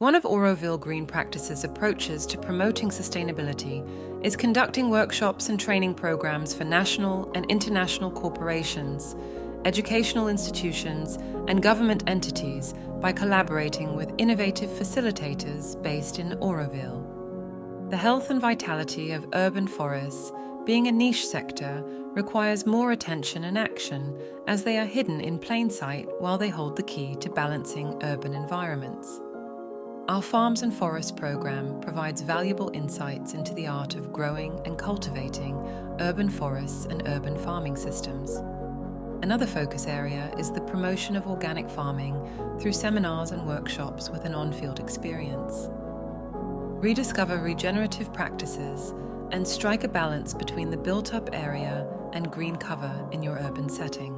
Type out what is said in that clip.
One of Auroville Green Practices' approaches to promoting sustainability is conducting workshops and training programs for national and international corporations, educational institutions, and government entities by collaborating with innovative facilitators based in Auroville. The health and vitality of urban forests, being a niche sector, requires more attention and action as they are hidden in plain sight while they hold the key to balancing urban environments. Our Farms and Forests program provides valuable insights into the art of growing and cultivating urban forests and urban farming systems. Another focus area is the promotion of organic farming through seminars and workshops with an on-field experience. Rediscover regenerative practices and strike a balance between the built-up area and green cover in your urban setting.